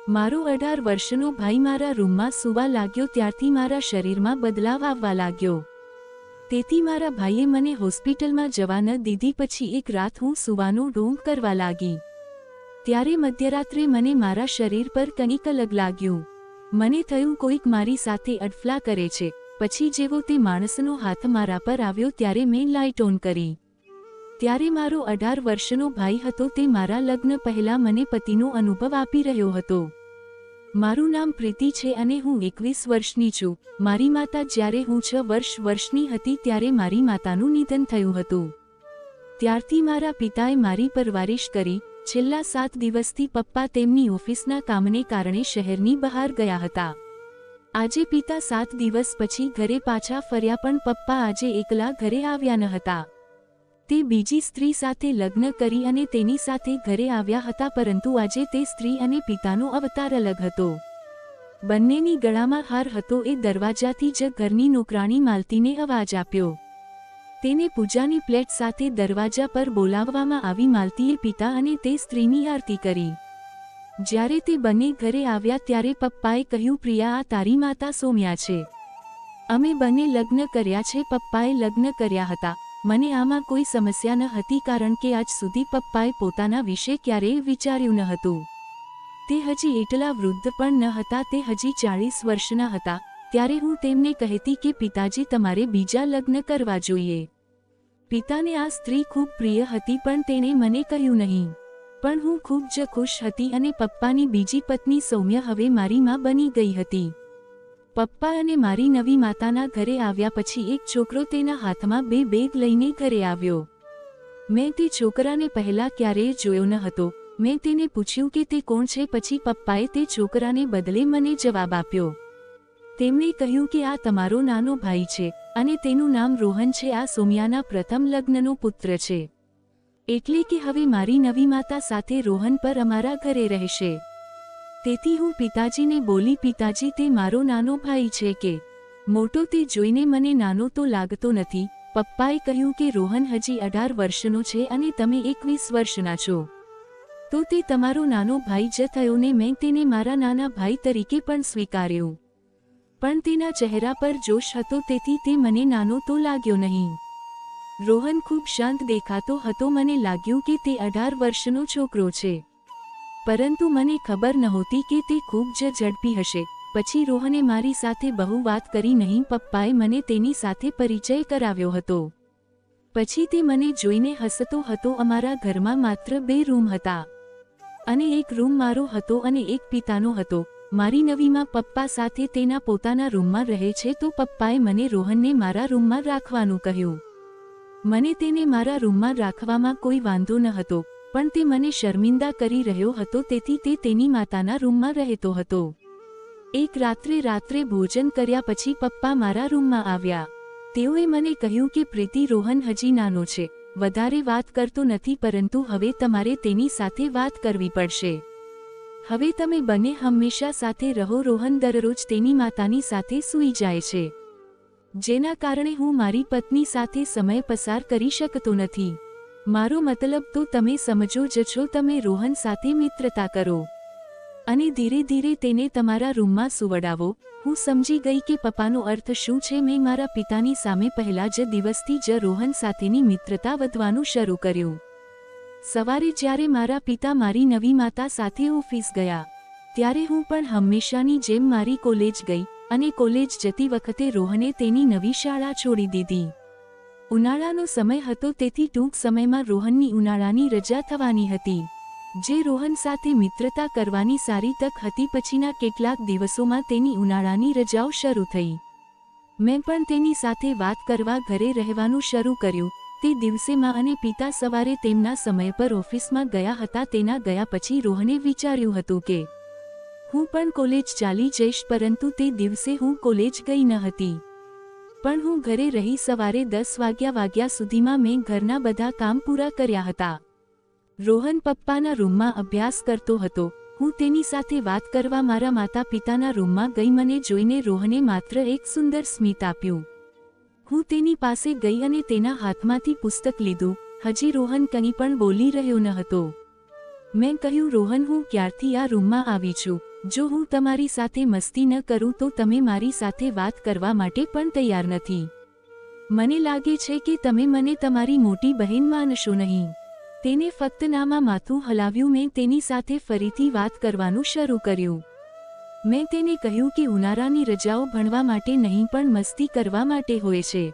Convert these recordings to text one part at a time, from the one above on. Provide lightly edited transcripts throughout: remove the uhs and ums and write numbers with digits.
મારો 18 વર્ષનો ભાઈ મારા રૂમમાં સૂવા લાગ્યો ત્યારથી મારા શરીરમાં બદલાવ આવવા લાગ્યો। તેથી મારા ભાઈએ મને હોસ્પિટલમાં જવા ન દીધી। પછી એક રાત હું સૂવાનો ઢોંગ કરવા લાગી ત્યારે મધ્યરાત્રે મને મારા શરીર પર કંઈક અલગ લાગ્યું। મને થયું કોઈક મારી સાથે અડફલા કરે છે। પછી જેવો તે માણસનો હાથ મારા પર આવ્યો ત્યારે મેં લાઇટ ઓન કરી। ત્યારે મારો 18 વર્ષનો ભાઈ હતો। તે મારા લગ્ન પહેલા મને પતિનો અનુભવ આપી રહ્યો હતો। મારું નામ પ્રીતિ છે અને હું 21 વર્ષની છું। મારી માતા જ્યારે હું 6 વર્ષની હતી ત્યારે મારી માતાનું નિધન થયું હતું। ત્યારથી મારા પિતાએ મારી પરવરિશ કરી। છેલ્લા 7 દિવસથી પપ્પા તેમની ઓફિસના કામને કારણે શહેરની બહાર ગયા હતા। આજે પિતા 7 દિવસ પછી ઘરે પાછા ફર્યા પણ પપ્પા આજે એકલા ઘરે આવ્યા ન હતા। તે બીજી સ્ત્રી સાથે લગ્ન કરી અને તેની સાથે ઘરે આવ્યા હતા પરંતુ આજે તે સ્ત્રી અને પિતાનો અવતાર અલગ હતો। બંનેની ગળામાં હાર હતો। એ દરવાજાથી જ ઘરની નોકરાણી માલતીને અવાજ આપ્યો। તેને પૂજાની પ્લેટ સાથે દરવાજા પર બોલાવવામાં આવી। માલતીએ પિતા અને તે સ્ત્રીની આરતી કરી। જ્યારે તે બંને ઘરે આવ્યા ત્યારે પપ્પાએ કહ્યું, પ્રિયા, આ તારી માતા સૌમ્યા છે। અમે બંને લગ્ન કર્યા છે। પપ્પાએ લગ્ન કર્યા હતા। મને આમાં કોઈ સમસ્યા ન હતી કારણ કે આજ સુધી પપ્પાએ પોતાના વિશે ક્યારેય વિચાર્યું ન હતું। તે હજી એટલા વૃદ્ધ પણ ન હતા। તે હજી 40 વર્ષના હતા। ત્યારે હું તેમને કહેતી કે પિતાજી, તમારે બીજા લગ્ન કરવા જોઈએ। પિતાને આ સ્ત્રી ખૂબ પ્રિય હતી પણ તેણે મને કહ્યું નહીં। પણ હું ખૂબ જ ખુશ હતી અને પપ્પાની બીજી પત્ની સૌમ્ય હવે મારી માં બની ગઈ હતી। પપ્પા અને મારી નવી માતાના ઘરે આવ્યા પછી એક છોકરો તેના હાથમાં 2 બેગ લઈને ઘરે આવ્યો। મેં તે છોકરાને પહેલા ક્યારેય જોયો ન હતો। મેં તેને પૂછ્યું કે તે કોણ છે। પછી પપ્પાએ તે છોકરાને બદલે મને જવાબ આપ્યો। તેમણે કહ્યું કે આ તમારો નાનો ભાઈ છે અને તેનું નામ રોહન છે। આ સૌમ્યાના પ્રથમ લગ્નનો પુત્ર છે। એટલે કે હવે મારી નવી માતા સાથે રોહન પર અમારા ઘરે રહેશે। તેથી હું પિતાજીને બોલી, પિતાજી, તે મારો નાનો ભાઈ છે કે મોટો? તે જોઈને મને નાનો તો લાગતો નથી। પપ્પાએ કહ્યું કે રોહન હજી 18 વર્ષનો છે અને તમે 21 વર્ષના છો, તો તે તમારો નાનો ભાઈ જ થયો ને। મેં તેને મારા નાના ભાઈ તરીકે પણ સ્વીકાર્યો। પણ તેના ચહેરા પર જોશ હતો તેથી તે મને નાનો તો લાગ્યો નહીં। રોહન ખૂબ શાંત દેખાતો હતો। મને લાગ્યું કે તે 18 વર્ષનો છોકરો છે, પરંતુ મને ખબર નહોતી કે તે ખૂબ જ ઝડપી હશે। પછી રોહને મારી સાથે બહુ વાત કરી નહીં। પપ્પાએ મને તેની સાથે પરિચય કરાવ્યો હતો। પછી તે મને જોઈને હસતો હતો। અમારા ઘરમાં માત્ર 2 રૂમ હતા અને એક રૂમ મારો હતો અને એક પિતાનો હતો। મારી નવીમાં પપ્પા સાથે તેના પોતાના રૂમમાં રહે છે તો પપ્પાએ મને રોહનને મારા રૂમમાં રાખવાનું કહ્યું। મને તેને મારા રૂમમાં રાખવામાં કોઈ વાંધો ન હતો પણ તે મને શર્મિંદા કરી રહ્યો હતો તેથી તે તેની માતાના રૂમમાં રહેતો હતો। એક રાત્રે ભોજન કર્યા પછી પપ્પા મારા રૂમમાં આવ્યા। તેઓએ મને કહ્યું કે પ્રીતિ, રોહન હજી નાનો છે, વધારે વાત કરતો નથી, પરંતુ હવે તમારે તેની સાથે વાત કરવી પડશે। હવે તમે બંને હંમેશા સાથે રહો। રોહન દરરોજ તેની માતાની સાથે સૂઈ જાય છે, જેના કારણે હું મારી પત્ની સાથે સમય પસાર કરી શકતો નથી। મારો મતલબ તો તમે સમજો જ છો। તમે રોહન સાથે મિત્રતા કરો અને ધીરે ધીરે તેને તમારા રૂમમાં સુવડાવો। હું સમજી ગઈ કે પપ્પાનો અર્થ શું છે। મેં મારા પિતાની સામે પહેલા જ દિવસથી જ રોહન સાથેની મિત્રતા વધવાનું શરૂ કર્યું। સવારે જ્યારે મારા પિતા મારી નવી માતા સાથે ઓફિસ ગયા ત્યારે હું પણ હંમેશાની જેમ મારી કોલેજ ગઈ અને કોલેજ જતી વખતે રોહને તેની નવી શાળા છોડી દીધી। ઉનાળાનો સમય હતો તેથી ટૂંક સમયમાં રોહનની ઉનાળાની રજા થવાની હતી, જે રોહન સાથે મિત્રતા કરવાની સારી તક હતી। પછીના કેટલાક દિવસોમાં તેની ઉનાળાની રજાઓ શરૂ થઈ। મેં પણ તેની સાથે વાત કરવા ઘરે રહેવાનું શરૂ કર્યું। તે દિવસે માં અને પિતા સવારે તેમના સમય પર ઓફિસમાં ગયા હતા। તેના ગયા પછી રોહને વિચાર્યું હતું કે હું પણ કોલેજ ચાલી જઈશ, પરંતુ તે દિવસે હું કોલેજ ગઈ ન હતી પણ હું ઘરે રહી। સવારે 10 વાગ્યા સુધીમાં મેં ઘરના બધા કામ પૂરા કર્યા હતા। રોહન પપ્પાના રૂમમાં અભ્યાસ કરતો હતો। હું તેની સાથે વાત કરવા મારા માતા પિતાના રૂમમાં ગઈ। મને જોઈને રોહને માત્ર એક સુંદર સ્મિત આપ્યું। હું તેની પાસે ગઈ અને તેના હાથમાંથી પુસ્તક લીધું। હજી રોહન કંઈ પણ બોલી રહ્યો ન હતો। મેં કહ્યું, રોહન, હું ક્યારથી આ રૂમમાં આવી છું જો હું તમારી સાથે મસ્તી ન કરું તો તમે મારી સાથે વાત કરવા માટે પણ તૈયાર નથી. મને લાગે છે કે તમે મને તમારી મોટી બહેન માનશો નહીં. તેને ફક્ત નામાં માથું હલાવ્યું. મેં તેની સાથે ફરીથી વાત કરવાનું શરૂ કર્યું. મેં તેને કહ્યું કે ઉનાળાની રજાઓ ભણવા માટે નહીં પણ મસ્તી કરવા માટે હોય છે.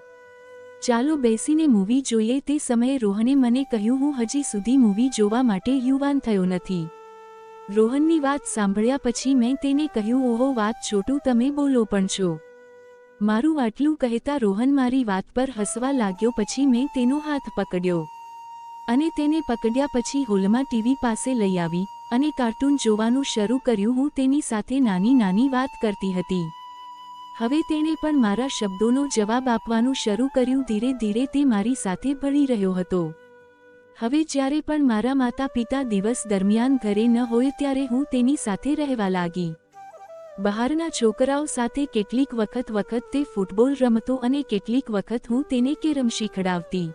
ચાલો બેસીને મૂવી જોઈએ. તે સમયે રોહને મને કહ્યું, હું હજી સુધી મૂવી જોવા માટે યુવાન થયો નથી. રોહનની વાત સાંભળ્યા પછી મેં તેને કહ્યું, ઓહો વાત છોટું, તમે બોલો પણ છો. મારું આટલું કહેતા રોહન મારી વાત પર હસવા લાગ્યો. પછી મેં તેનો હાથ પકડ્યો અને તેને પકડ્યા પછી હોલમાં ટીવી પાસે લઈ આવી અને કાર્ટૂન જોવાનું શરૂ કર્યું. હું તેની સાથે નાની નાની વાત કરતી હતી. હવે તેણે પણ મારા શબ્દોનો જવાબ આપવાનું શરૂ કર્યું. ધીરે ધીરે તે મારી સાથે ભળી રહ્યો હતો. હવે જ્યારે પણ મારા માતા પિતા દિવસ દરમિયાન ઘરે ન હોય ત્યારે હું તેની સાથે રહેવા લાગી. બહારના છોકરાઓ સાથે કેટલીક વખત તે ફૂટબોલ રમતો અને કેટલીક વખત હું તેને કેરમ શીખડાવતી.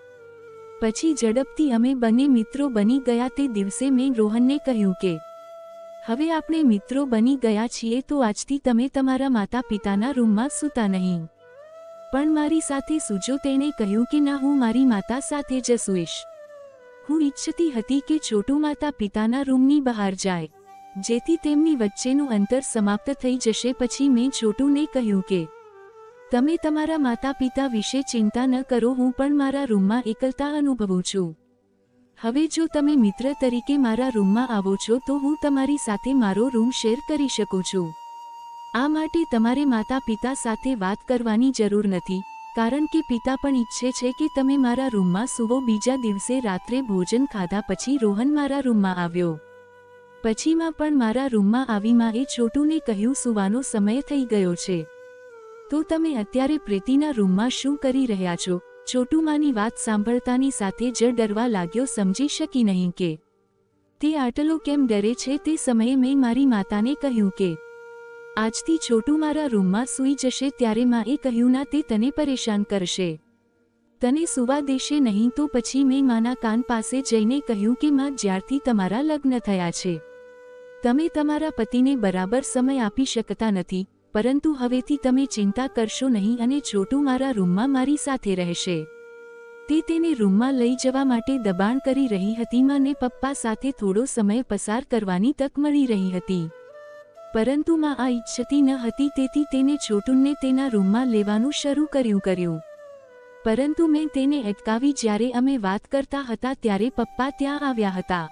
પછી ઝડપથી અમે બંને મિત્રો બની ગયા. તે દિવસે મેં રોહનને કહ્યું કે હવે આપણે મિત્રો બની ગયા છીએ તો આજથી તમે તમારા માતા પિતાના રૂમમાં સૂતા નહીં, પણ મારી સાથે સૂજો. તેણે કહ્યું કે ના, હું મારી માતા સાથે જ સૂઈશ. હું ઈચ્છતી હતી કે છોટું માતા પિતાના રૂમની બહાર જાય, જેથી તેમની વચ્ચેનું અંતર સમાપ્ત થઈ જશે. પછી મેં છોટુને કહ્યું કે તમે તમારા માતા પિતા વિશે ચિંતા ન કરો, હું પણ મારા રૂમમાં એકલતા અનુભવું છું. હવે જો તમે મિત્ર તરીકે મારા રૂમમાં આવો છો તો હું તમારી સાથે મારો રૂમ શેર કરી શકું છું. આ માટે તમારે માતા પિતા સાથે વાત કરવાની જરૂર નથી, કારણ કે પિતા પણ ઈચ્છે છે કે તમે મારા રૂમમાં સૂવો. બીજા દિવસે રાત્રે ભોજન ખાધા પછી રોહન મારા રૂમમાં આવ્યો. પછીમાં પણ મારા રૂમમાં આવી માએ છોટુને કહ્યું, સૂવાનો સમય થઈ ગયો છે, તો તમે અત્યારે પ્રીતિના રૂમમાં શું કરી રહ્યા છો? છોટુ માની વાત સાંભળતાની સાથે જ ડરવા લાગ્યો. સમજી શકી નહીં કે તે આટલો કેમ ડરે છે. તે સમયે મેં મારી માતાને કહ્યું કે આજથી છોટુ મારા રૂમમાં સૂઈ જશે. ત્યારે માએ કહ્યું, ના, તે તને પરેશાન કરશે, તને સૂવા દેશે નહીં. તો પછી મેં માના કાન પાસે જઈને કહ્યું કે માં, જ્યારથી તમારા લગ્ન થયા છે તમે તમારા પતિને બરાબર સમય આપી શકતા નથી, પરંતુ હવેથી તમે ચિંતા કરશો નહીં અને છોટુ મારા રૂમમાં મારી સાથે રહેશે. તે તેને રૂમમાં લઈ જવા માટે દબાણ કરી રહી હતી. માને પપ્પા સાથે થોડો સમય પસાર કરવાની તક મળી રહી હતી, પરંતુ માં આ ઈચ્છતી ન હતી. તેથી તેને છોટુને તેના રૂમમાં લેવાનું શરૂ કર્યું. પરંતુ મેં તેને અટકાવી. જ્યારે અમે વાત કરતા હતા ત્યારે પપ્પા ત્યાં આવ્યા હતા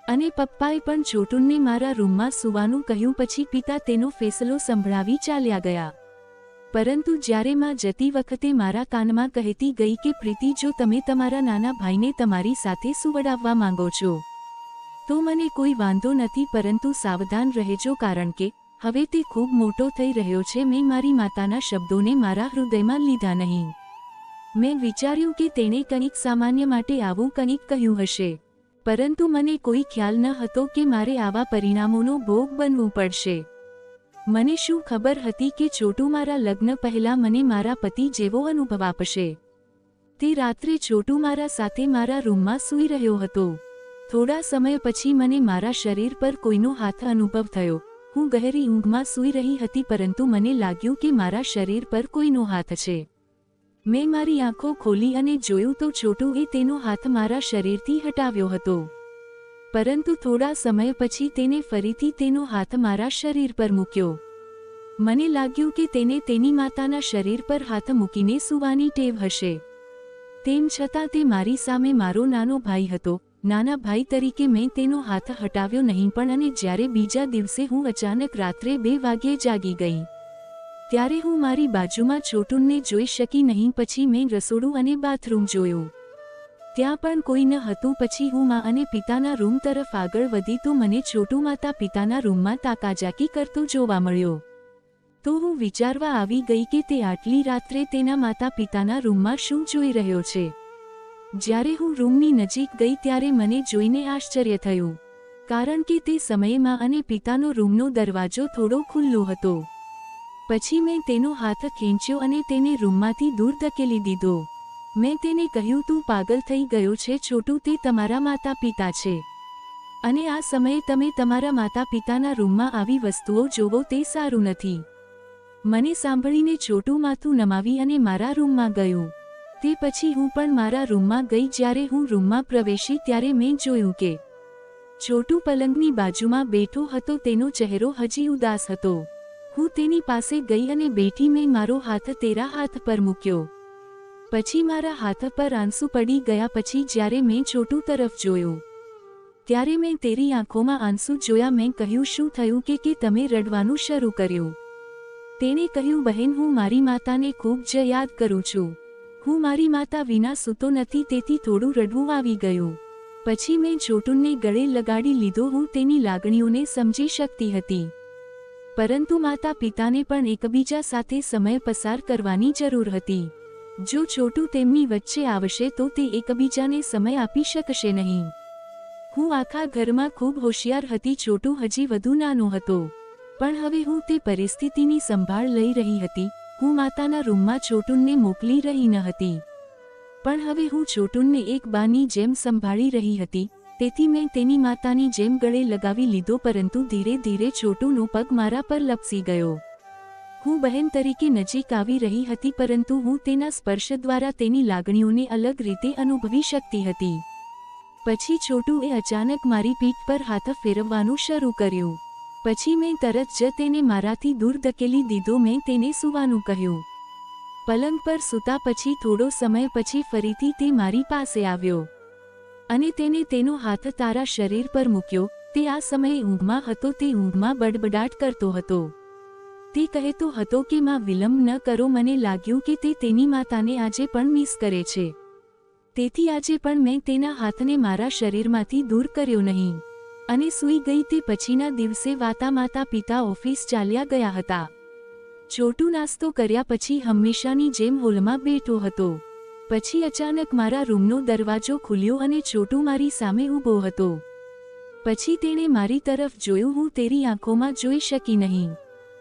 અને પપ્પાએ પણ છોટુને મારા રૂમમાં સૂવાનું કહ્યું. પછી પિતા તેનો ફેસલો સંભળાવી ચાલ્યા ગયા. પરંતુ જ્યારે માં જતી વખતે મારા કાનમાં કહેતી ગઈ કે પ્રીતિ, જો તમે તમારા નાના ભાઈને તમારી સાથે સુવડાવવા માંગો છો તો મને કોઈ વાંધો નથી, પરંતુ સાવધાન રહેજો, કારણ કે હવે તે ખૂબ મોટો થઈ રહ્યો છે. મેં મારી માતાના શબ્દોને મારા હૃદયમાં લીધા નહીં. મેં વિચાર્યું કે તેણે કંઈક સામાન્ય માટે આવું કંઈક કહ્યું હશે, પરંતુ મને કોઈ ખ્યાલ ન હતો કે મારે આવા પરિણામોનો ભોગ બનવું પડશે. મને શું ખબર હતી કે છોટુ મારા લગ્ન પહેલા મને મારા પતિ જેવો અનુભવ આપશે. તે રાત્રે છોટુ મારા સાથે મારા રૂમમાં સૂઈ રહ્યો હતો. થોડા સમય પછી મને મારા શરીર પર કોઈનો હાથ અનુભવ થયો. હું ગહેરી ઊંઘમાં સૂઈ રહી હતી, પરંતુ મને લાગ્યું કે મારા શરીર પર કોઈનો હાથ છે. મેં મારી આંખો ખોલી અને જોયું તો છોટુએ તેનો હાથ મારા શરીરથી હટાવ્યો હતો, પરંતુ થોડા સમય પછી તેને ફરીથી તેનો હાથ મારા શરીર પર મૂક્યો. મને લાગ્યું કે તેને તેની માતાના શરીર પર હાથ મૂકીને સૂવાની ટેવ હશે. તેમ છતાં તે મારી સામે મારો નાનો ભાઈ હતો. નાના ભાઈ તરીકે મેં તેનો હાથ હટાવ્યો નહીં પણ. અને જ્યારે બીજા દિવસે હું અચાનક રાત્રે 2 વાગ્યે જાગી ગઈ ત્યારે હું મારી બાજુમાં છોટુને જોઈ શકી નહીં. પછી મેં રસોડું અને બાથરૂમ જોયું, ત્યાં પણ કોઈ ન હતું. પછી હું મા અને પિતાના રૂમ તરફ આગળ વધી તો મને છોટુ માતા પિતાના રૂમમાં તાકાજાકી કરતો જોવા મળ્યો. તો હું વિચારવા આવી ગઈ કે તે આટલી રાત્રે તેના માતા પિતાના રૂમમાં શું જોઈ રહ્યો છે. જ્યારે હું રૂમની નજીક ગઈ ત્યારે મને જોઈને આશ્ચર્ય થયું, કારણ કે તે સમયે મા અને પિતાનો રૂમનો દરવાજો થોડો ખુલ્લો હતો. પછી મેં તેનો હાથ ખેંચ્યો અને તેને રૂમમાંથી દૂર ધકેલી દીધો. મેં તેને કહ્યું, તું પાગલ થઈ ગયો છે છોટુ, તે તમારા માતા પિતા છે. અને આ સમયે તમે તમારા માતા પિતાના રૂમમાં આવી વસ્તુઓ જોવો તે સારું નથી. મને સાંભળીને છોટું માથું નમાવી અને મારા રૂમમાં ગયું. તે પછી હું પણ મારા રૂમમાં ગઈ. જ્યારે હું રૂમમાં પ્રવેશી ત્યારે મેં જોયું કે છોટું પલંગની બાજુમાં બેઠો હતો. તેનો ચહેરો હજી ઉદાસ હતો. હું તેની પાસે ગઈ અને બેઠી. મેં મારો હાથ તેરા હાથ પર મૂક્યો. પછી મારા હાથ પર આંસુ પડી ગયા. પછી જ્યારે મેં છોટું તરફ જોયું ત્યારે મેં તેરી આંખોમાં આંસુ જોયા. મેં કહ્યું, શું થયું કે તમે રડવાનું શરૂ કર્યું? તેણે કહ્યું, બહેન, હું મારી માતાને ખૂબ જ યાદ કરું છું. હું મારી માતા વિના સૂતો નથી, તેથી થોડું રડવું આવી ગયું. પછી મેં છોટુને ગળે લગાડી લીધો. હું તેની લાગણીઓને સમજી શકતી હતી, પરંતુ માતા પિતાને પણ એકબીજા સાથે સમય પસાર કરવાની જરૂર હતી. જો છોટું તેમની વચ્ચે આવશે તો તે એકબીજાને સમય આપી શકશે નહીં. હું આખા ઘરમાં ખૂબ હોશિયાર હતી. છોટું હજી વધુ નાનો હતો, પણ હવે હું તે પરિસ્થિતિની સંભાળ લઈ રહી હતી. હું માતાના રૂમમાં છોટુને મોકલી રહી ન હતી, પણ હવે હું છોટુને એક બાની જેમ સંભાળી રહી હતી. તેથી મેં તેની માતાની જેમ ગળે લગાવી લીધો. પરંતુ ધીરે ધીરે છોટુનો પગ મારા પર લપસી ગયો. હું બહેન તરીકે નજીક આવી રહી હતી, પરંતુ હું તેના સ્પર્શ દ્વારા તેની લાગણીઓને અલગ રીતે અનુભવી શકતી હતી. પછી છોટુએ અચાનક મારી પીઠ પર હાથ ફેરવવાનું શરૂ કર્યું. પછી મેં તરત જ તેને મારાથી દૂર ધકેલી દીધો. મેં તેને સૂવાનું કહ્યું. પલંગ પર સૂતા પછી થોડો સમય પછી ફરીથી તે મારી પાસે આવ્યો અને તેને તેનો હાથ તારા શરીર પર મૂક્યો. તે આ સમયે ઊંઘમાં હતો. તે ઊંઘમાં બડબડાટ કરતો હતો. તે કહેતો હતો કે માં, વિલંબ ન કરો. મને લાગ્યું કે તે તેની માતાને આજે પણ મિસ કરે છે. તેથી આજે પણ મેં તેના હાથને મારા શરીરમાંથી દૂર કર્યો નહીં અને સૂઈ ગઈ. તે પછીના દિવસે માતા પિતા ઓફિસ ચાલ્યા ગયા હતા. છોટું નાસ્તો કર્યા પછી હંમેશાની જેમ હોલમાં બેઠો હતો. પછી અચાનક મારા રૂમનો દરવાજો ખુલ્યો અને છોટું મારી સામે ઊભો હતો. પછી તેણે મારી તરફ જોયું. હું તેરી આંખોમાં જોઈ શકી નહીં.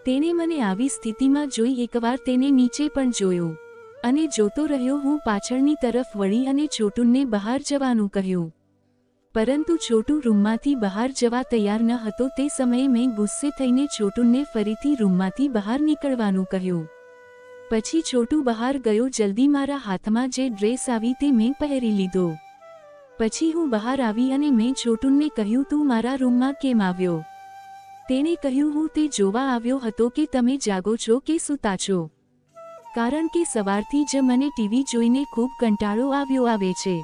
તેણે મને આવી સ્થિતિમાં જોઈ. એકવાર તેને નીચે પણ જોયું અને જોતો રહ્યો. હું પાછળની તરફ વળી અને છોટુને બહાર જવાનું કહ્યું, પરંતુ છોટું રૂમમાંથી બહાર જવા તૈયાર ન હતો. તે સમયે મેં ગુસ્સે થઈને છોટુને ફરીથી રૂમમાંથી બહાર નીકળવાનું કહ્યું. પછી છોટું બહાર ગયો. જલ્દી મારા હાથમાં જે ડ્રેસ આવી તે મેં પહેરી લીધો. પછી હું બહાર આવી અને મેં છોટુને કહ્યું, તું મારા રૂમમાં કેમ આવ્યો? તેણે કહ્યું, હું તે જોવા આવ્યો હતો કે તમે જાગો છો કે સૂતા છો, કારણ કે સવારથી જ મને ટીવી જોઈને ખૂબ કંટાળો આવે છે.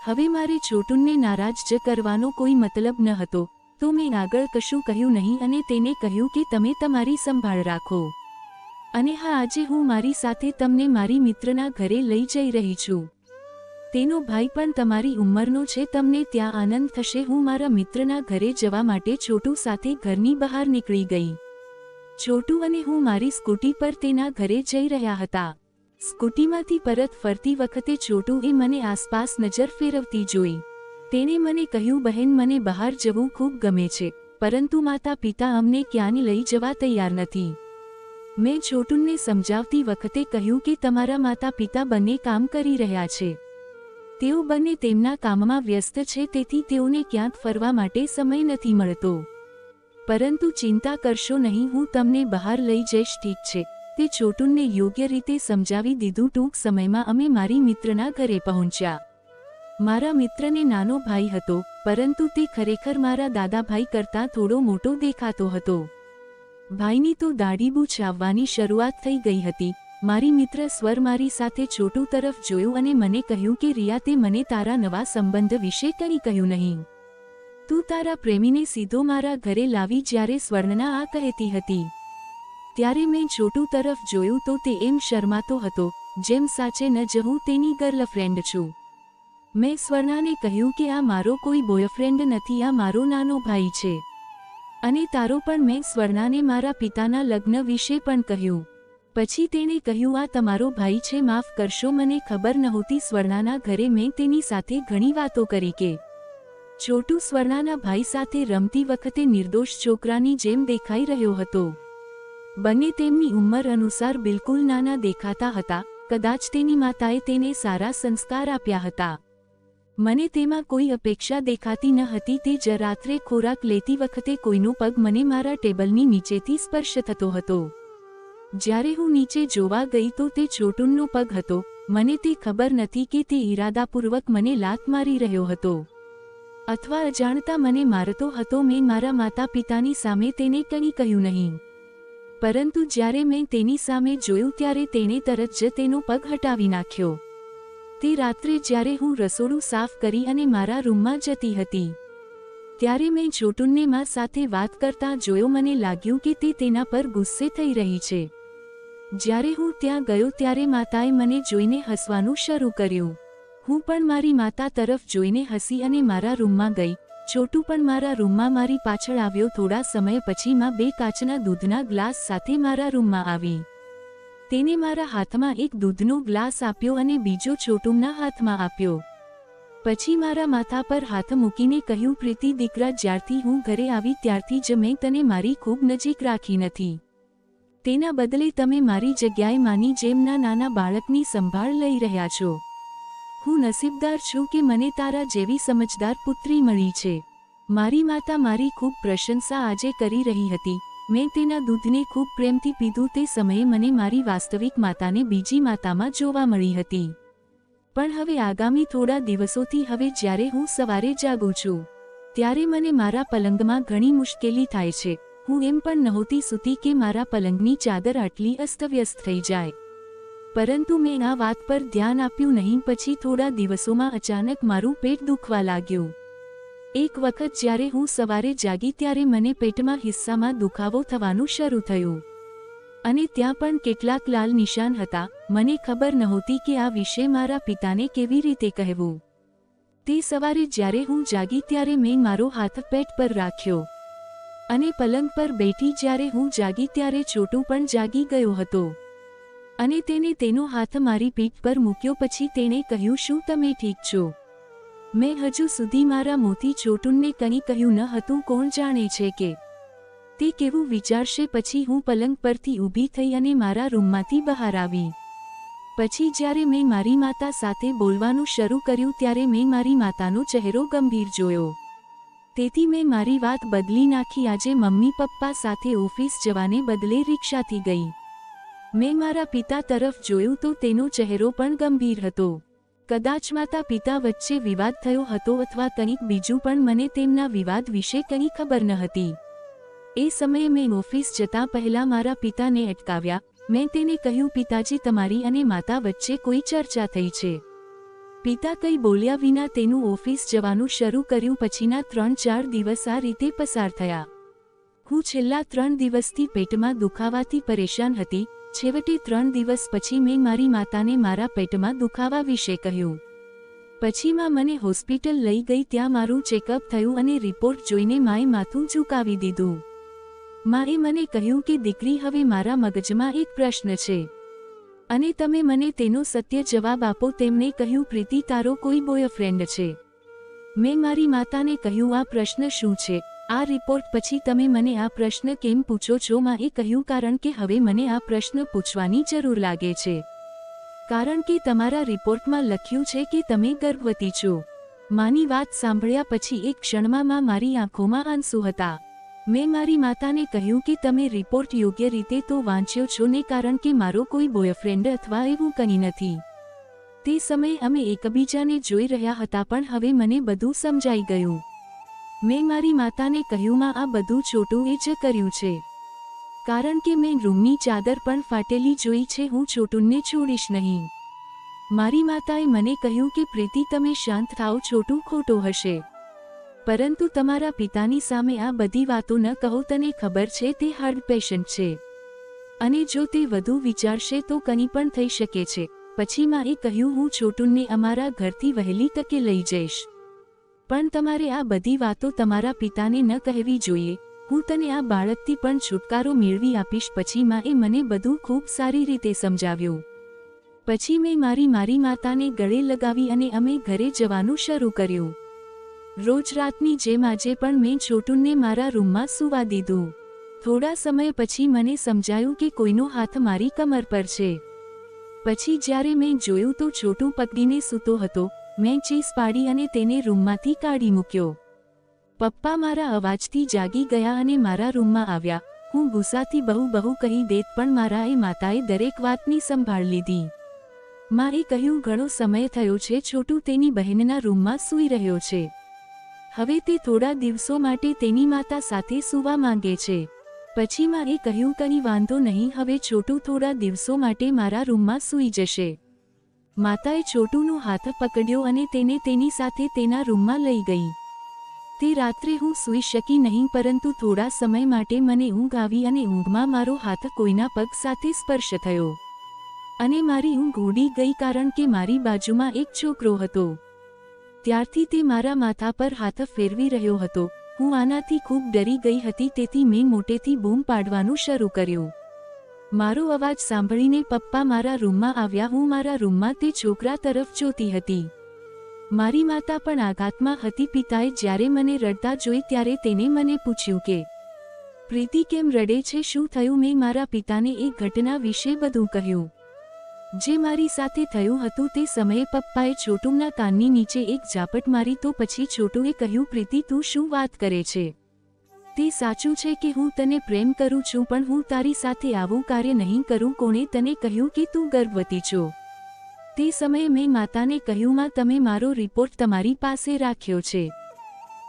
હવે મારે છોટુને નારાજ જ કરવાનો કોઈ મતલબ ન હતો, તો મેં આગળ કશું કહ્યું નહીં અને તેને કહ્યું કે તમે તમારી સંભાળ રાખો. અને હા, આજે હું મારી સાથે તમને મારી મિત્રના ઘરે લઈ જઈ રહી છું. તેનો ભાઈ પણ તમારી ઉંમરનો છે. તમને ત્યાં આનંદ થશે. હું મારા મિત્રના ઘરે જવા માટે છોટુ સાથે ઘરની બહાર નીકળી ગઈ. છોટુ અને હું મારી સ્કૂટી પર તેના ઘરે જઈ રહ્યા હતા. સ્કૂટીમાંથી પરત ફરતી વખતે છોટુએ મને આસપાસ નજર ફેરવતી જોઈ. તેણે મને કહ્યું, બહેન, મને બહાર જવું ખૂબ ગમે છે, પરંતુ માતા પિતા અમને ક્યાંય લઈ જવા તૈયાર નથી. મેં છોટુને સમજાવતી વખતે કહ્યું કે તમારા માતા પિતા બંને કામ કરી રહ્યા છે. તેઓ બંને તેમના કામમાં વ્યસ્ત છે, તેથી તેઓને ક્યાંક ફરવા માટે સમય નથી મળતો. પરંતુ ચિંતા કરશો નહીં, હું તમને બહાર લઈ જઈશ, ઠીક છે? તે છોટુને યોગ્ય રીતે સમજાવી દીધું. ટૂંક સમયમાં અમે મારી મિત્રના ઘરે પહોંચ્યા. મારા મિત્રને નાનો ભાઈ હતો, પરંતુ તે ખરેખર મારા દાદાભાઈ કરતાં થોડો મોટો દેખાતો હતો. ભાઈની તો દાઢી બૂછ આવવાની શરૂઆત થઈ ગઈ હતી. મારી મિત્ર સ્વર મારી સાથે છોટુ તરફ જોયું અને મને કહ્યું કે રિયા, તે મને તારા નવા સંબંધ વિશે કંઈ કહ્યું નહીં. તું તારા પ્રેમીને સીધો મારા ઘરે લાવી. જ્યારે સ્વર્ણના આ કહેતી હતી ત્યારે મેં છોટુ તરફ જોયું તો તે એમ શરમાતો હતો જેમ સાચે ન જ હું તેની ગર્લફ્રેન્ડ છું. મેં સ્વર્ણાને કહ્યું કે આ મારો કોઈ બોયફ્રેન્ડ નથી, આ મારો નાનો ભાઈ છે. અને તારો પણ. મેં સ્વર્ણાને મારા પિતાના લગ્ન વિશે પણ કહ્યું. પછી તેણે કહ્યું, આ તમારો ભાઈ છે? માફ કરશો, મને ખબર નહોતી. સ્વર્ણાના ઘરે મેં તેની સાથે ઘણી વાતો કરી કે છોટુ સ્વર્ણાના ભાઈ સાથે રમતી વખતે નિર્દોષ છોકરાની જેમ દેખાઈ રહ્યો હતો. બંને તેમની ઉંમર અનુસાર બિલકુલ નાના દેખાતા હતા. કદાચ તેની માતાએ તેને સારા સંસ્કાર આપ્યા હતા. મને તેમાં કોઈ અપેક્ષા દેખાતી ન હતી. તે રાત્રે ખોરાક લેતી વખતે કોઈનો પગ મને મારા ટેબલની નીચેથી સ્પર્શ થતો હતો. જ્યારે હું નીચે જોવા ગઈ તો તે છોટુનો પગ હતો. મને તે ખબર નથી કે તે ઈરાદાપૂર્વક મને લાત મારી રહ્યો હતો અથવા અજાણતા મને મારતો હતો. મેં મારા માતા પિતાની સામે તેને કંઈ કહ્યું નહીં, પરંતુ જ્યારે મેં તેની સામે જોયું ત્યારે તેણે તરત જ તેનો પગ હટાવી નાખ્યો. તે રાત્રે જ્યારે હું રસોડું સાફ કરી અને મારા રૂમમાં જતી હતી ત્યારે મેં છોટુને મા સાથે વાત કરતા જોયો. મને લાગ્યું કે તે તેના પર ગુસ્સે થઈ રહી છે. જ્યારે હું ત્યાં ગયો ત્યારે માતાએ મને જોઈને હસવાનું શરૂ કર્યું. હું પણ મારી માતા તરફ જોઈને હસી અને મારા રૂમમાં ગઈ. છોટુ પણ મારા રૂમમાં મારી પાછળ આવ્યો. થોડા સમય પછી માં 2 કાચના દૂધના ગ્લાસ સાથે મારા રૂમમાં આવી. તેને મારા હાથમાં એક દૂધનો ગ્લાસ આપ્યો અને બીજો છોટુના હાથમાં આપ્યો. પછી મારા માથા પર હાથ મૂકીને કહ્યું, પ્રીતિ દીકરા, જ્યારથી હું ઘરે આવી ત્યારથી જ મેં તને મારી ખૂબ નજીક રાખી નથી. તેના બદલે તમે મારી જગ્યાએ માની જેમના નાના બાળકની સંભાળ લઈ રહ્યા છો. હું નસીબદાર છું કે મને તારા જેવી સમજદાર પુત્રી મળી છે. મારી માતા મારી ખૂબ પ્રશંસા આજે કરી રહી હતી. મેં તેના દૂધને ખૂબ પ્રેમથી પીધું. તે સમયે મને મારી વાસ્તવિક માતાને બીજી માતામાં જોવા મળી હતી. પણ હવે આગામી થોડા દિવસોથી હવે જ્યારે હું સવારે જાગું છું ત્યારે મને મારા પલંગમાં ઘણી મુશ્કેલી થાય છે. હું એમ પણ નહોતી સૂતી કે મારા પલંગની ચાદર આટલી અસ્તવ્યસ્ત થઈ જાય, પરંતુ મેં આ વાત પર ધ્યાન આપ્યું નહીં. પછી થોડા દિવસોમાં અચાનક મારું પેટ દુખવા લાગ્યું. એક વખત જ્યારે હું સવારે જાગી ત્યારે મને પેટમાં હિસ્સામાં દુખાવો થવાનું શરૂ થયું અને ત્યાં પણ કેટલાક લાલ નિશાન હતા. મને ખબર નહોતી કે આ વિશે મારા પિતાને કેવી રીતે કહેવું. તે સવારે જ્યારે હું જાગી ત્યારે મેં મારો હાથ પેટ પર રાખ્યો અને પલંગ પર બેઠી. જ્યારે હું જાગી ત્યારે છોટુ પણ જાગી ગયો હતો અને તેને તેનો હાથ મારી પીઠ પર મૂક્યો. પછી તેણે કહ્યું, શું તમે ઠીક છો? મેં હજુ સુધી મારા મોંથી છોટુને કંઈ કહ્યું ન હતું. કોણ જાણે છે કે તે કેવું વિચારશે. પછી હું પલંગ પરથી ઊભી થઈ અને મારા રૂમમાંથી બહાર આવી. પછી જ્યારે મેં મારી માતા સાથે બોલવાનું શરૂ કર્યું ત્યારે મેં મારી માતાનો ચહેરો ગંભીર જોયો. તેથી મેં મારી વાત બદલી નાખી. આજે મમ્મી પપ્પા સાથે ઓફિસ જવાને બદલે રિક્ષાથી ગઈ. મેં મારા પિતા તરફ જોયું તો તેનો ચહેરો પણ ગંભીર હતો. કદાચ માતા પિતા વચ્ચે વિવાદ થયો હતો અથવા કંઈક બીજું, પણ મને તેમના વિવાદ વિશે કંઈ ખબર ન હતી. એ સમયે મેં ઓફિસ જતા પહેલા મારા પિતાને અટકાવ્યા. મેં તેને કહ્યું, પિતાજી, તમારી અને માતા વચ્ચે કોઈ ચર્ચા થઈ છે? પિતા કંઈ બોલ્યા વિના તેનું ઓફિસ જવાનું શરૂ કર્યું. પછીના 3-4 દિવસ આ રીતે પસાર થયા. હું છેલ્લા 3 દિવસથી પેટમાં દુખાવાથી પરેશાન હતી. છેવટે 3 દિવસ પછી મેં મારી માતાને મારા પેટમાં દુખાવા વિશે કહ્યું. પછી માં મને હોસ્પિટલ લઈ ગઈ. ત્યાં મારું ચેકઅપ થયું અને રિપોર્ટ જોઈને માએ માથું ઝુકાવી દીધું. માએ મને કહ્યું કે દીકરી, હવે મારા મગજમાં એક પ્રશ્ન છે અને તમે મને તેનો સત્ય જવાબ આપો. તેમણે કહ્યું, પ્રીતિ, તારો કોઈ બોયફ્રેન્ડ છે? મેં મારી માતાને કહ્યું, આ પ્રશ્ન શું છે? આ રિપોર્ટ પછી તમે મને આ પ્રશ્ન કેમ પૂછો છો? માએ કહ્યું, કારણ કે હવે મને આ પ્રશ્ન પૂછવાની જરૂર લાગે છે, કારણ કે તમારા રિપોર્ટમાં લખ્યું છે કે તમે ગર્ભવતી છો. માની વાત સાંભળ્યા પછી એક ક્ષણમાં મારી આંખોમાં આંસુ હતા. મેં મારી માતાને કહ્યું કે તમે રિપોર્ટ યોગ્ય રીતે તો વાંચ્યો છો ને, કારણ કે મારો કોઈ બોયફ્રેન્ડ અથવા એવું કંઈ નથી. તે સમયે અમે એકબીજાને જોઈ રહ્યા હતા, પણ હવે મને બધું સમજાઈ ગયું. મેં મારી માતાને કહ્યું, માં, આ બધું છોટુએ જ કર્યું છે, કારણ કે મેં રૂમની ચાદર પણ ફાટેલી જોઈ છે. હું છોટુને છોડીશ નહીં. મારી માતાએ મને કહ્યું કે પ્રીતિ, તમે શાંત થાઓ. છોટુ ખોટો હશે, પરંતુ તમારા પિતાની સામે આ બધી વાતો ન કહો. તને ખબર છે તે હાર્ટ પેશન્ટ છે અને જો તે વધુ વિચારશે તો કંઈ પણ થઈ શકે છે. પછી માએ કહ્યું, હું છોટુને અમારા ઘરથી વહેલી તકે લઈ જઈશ, પણ તમારે આ બધી વાતો તમારા પિતાને ન કહેવી જોઈએ. હું તને આ બાળકથી પણ છુટકારો મેળવી આપીશ. પછી માએ મને બધું ખૂબ સારી રીતે સમજાવ્યું. પછી મેં મારી માતાને ગળે લગાવી અને અમે ઘરે જવાનું શરૂ કર્યું. રોજ રાતની જેમ આજે પણ મેં છોટુને મારા રૂમમાં સૂવા દીધું. થોડા સમય પછી મને સમજાયું કે કોઈનો હાથ મારી કમર પર છે. પછી જ્યારે મેં જોયું તો છોટુ પકડીને સૂતો હતો. મેં ચીસ પાડી અને તેને રૂમમાંથી કાઢી મૂક્યો. પપ્પા મારા અવાજથી જાગી ગયા અને મારા રૂમમાં આવ્યા. હું ગુસ્સાથી બહુ કહી દેત, પણ મારા માતાએ દરેક વાતની સંભાળ લીધી. માએ કહ્યું, ઘણો સમય થયો છે, છોટુ તેની બહેનના રૂમમાં સૂઈ રહ્યો છે. હવે તે થોડા દિવસો માટે તેની માતા સાથે સૂવા માંગે છે. પછી માએ કહ્યું, કંઈ વાંધો નહીં, હવે છોટુ થોડા દિવસો માટે મારા રૂમમાં સૂઈ જશે. માતાએ છોટુનો હાથ પકડ્યો અને તેને તેની સાથે તેના રૂમમાં લઈ ગઈ. તે રાત્રે હું સૂઈ શકી નહીં, પરંતુ થોડા સમય માટે મને ઊંઘ આવી અને ઊંઘમાં મારો હાથ કોઈના પગ સાથે સ્પર્શ થયો અને મારી ઊંઘ ઉડી ગઈ, કારણ કે મારી બાજુમાં એક છોકરો હતો. ત્યારથી તે મારા માથા પર હાથ ફેરવી રહ્યો હતો. હું આનાથી ખૂબ ડરી ગઈ હતી, તેથી મેં મોટેથી બૂમ પાડવાનું શરૂ કર્યું. મારો અવાજ સાંભળીને પપ્પા મારા રૂમમાં આવ્યા. હું મારા રૂમમાં તે છોકરા તરફ જોતી હતી. મારી માતા પણ આઘાતમાં હતી. પિતાએ જ્યારે મને રડતા જોઈ ત્યારે તેને મને પૂછ્યું કે, પ્રીતિ કેમ રડે છે, શું થયું? મેં મારા પિતાને એ ઘટના વિશે બધું કહ્યું જે મારી સાથે થયું હતું. તે સમયે પપ્પાએ છોટુના કાનની નીચે એક ઝાપટ મારી. તો પછી છોટુએ કહ્યું, પ્રીતિ તું શું વાત કરે છે? તે સાચું છે કે હું તને પ્રેમ કરું છું, પણ હું તારી સાથે આવું કાર્ય નહીં કરું. કોણે તને કહ્યું કે તું ગર્ભવતી છો? તે સમયે મેં માતાને કહ્યું, માં, તમે મારો રિપોર્ટ તમારી પાસે રાખ્યો છે,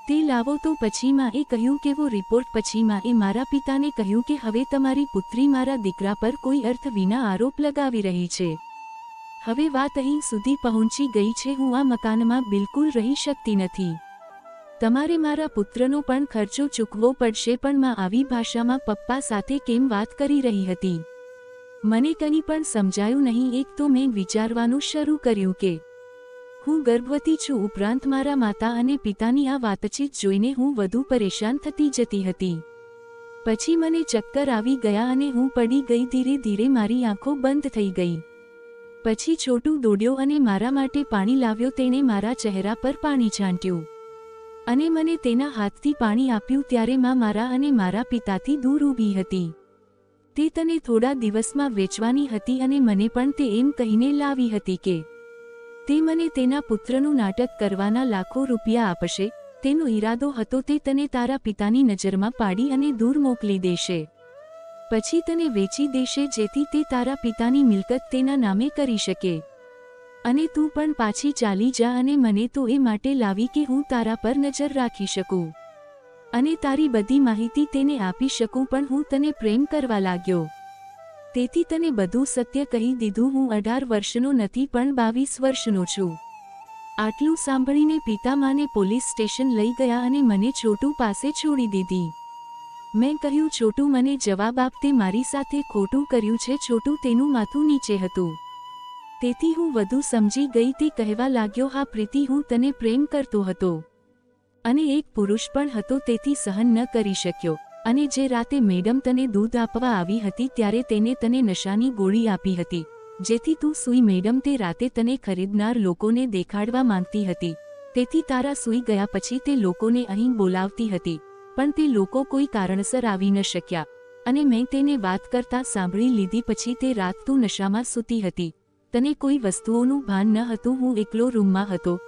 તે લાવો. તો પછી માએ કહ્યું, કેવો રિપોર્ટ? પછી માએ મારા પિતાને કહ્યું કે હવે તમારી પુત્રી મારા દીકરા પર કોઈ અર્થ વિના આરોપ લગાવી રહી છે. હવે વાત અહીં સુધી પહોંચી ગઈ છે, હું આ મકાનમાં બિલકુલ રહી શકતી નથી. તમારે મારા પુત્રનો પણ ખર્ચો ચૂકવવો પડશે. પણ માં આવી ભાષામાં પપ્પા સાથે કેમ વાત કરી રહી હતી? મને કંઈ પણ સમજાયું નહીં. એક તો મેં વિચારવાનું શરૂ કર્યું કે હું ગર્ભવતી છું, ઉપરાંત મારા માતા અને પિતાની આ વાતચીત જોઈને હું વધુ પરેશાન થતી જતી હતી. પછી મને ચક્કર આવી ગયા અને હું પડી ગઈ. ધીરે ધીરે મારી આંખો બંધ થઈ ગઈ. પછી છોટુ દોડ્યો અને મારા માટે પાણી લાવ્યો. તેણે મારા ચહેરા પર પાણી છાંટ્યું અને મને તેના હાથથી પાણી આપ્યું. ત્યારે માં મારા અને મારા પિતાથી દૂર ઊભી હતી. તે તને થોડા દિવસમાં વેચવાની હતી અને મને પણ તે એમ કહીને લાવી હતી કે તે મને તેના પુત્રનું નાટક કરવાના લાખો રૂપિયા આપશે. તેનો ઈરાદો હતો તે તને તારા પિતાની નજરમાં પાડી અને દૂર મોકલી દેશે. પછી તને વેચી દેશે, જેથી તે તારા પિતાની મિલકત તેના નામે કરી શકે અને તું પણ પાછી ચાલી જા. અને મને તો એ માટે લાવી કે હું તારા પર નજર રાખી શકું અને તારી બધી માહિતી તેને આપી શકું. પણ હું તને પ્રેમ કરવા લાગ્યો, તેથી તને બધું સત્ય કહી દીધું. હું 18 વર્ષનો નથી, પણ 22 વર્ષનો છું. આટલું સાંભળીને પિતા માને પોલીસ સ્ટેશન લઈ ગયા અને મને છોટુ પાસે છોડી દીધી. મેં કહ્યું, છોટુ મને જવાબ આપ, તે મારી સાથે ખોટું કર્યું છે. છોટુ તેનું માથું નીચે હતું, તેથી હું વધુ સમજી ગઈ. તે કહેવા લાગ્યો, હા પ્રીતિ, હું તને પ્રેમ કરતો હતો અને એક પુરુષ પણ હતો, તેથી સહન ન કરી શક્યો. અને જે રાતે મેડમ તને દૂધ આપવા આવી હતી ત્યારે તેને તને નશાની ગોળી આપી હતી, જેથી તું સૂઈ. મેડમ તે રાતે તને ખરીદનાર લોકોને દેખાડવા માંગતી હતી, તેથી તારા સૂઈ ગયા પછી તે લોકોને અહીં બોલાવતી હતી, પણ તે લોકો કોઈ કારણસર આવી ન શક્યા અને મેં તેને વાત કરતા સાંભળી લીધી. પછી તે રાત તું નશામાં સૂતી હતી, તને કોઈ વસ્તુઓનું ભાન ન હતું. હું એકલો રૂમમાં હતો.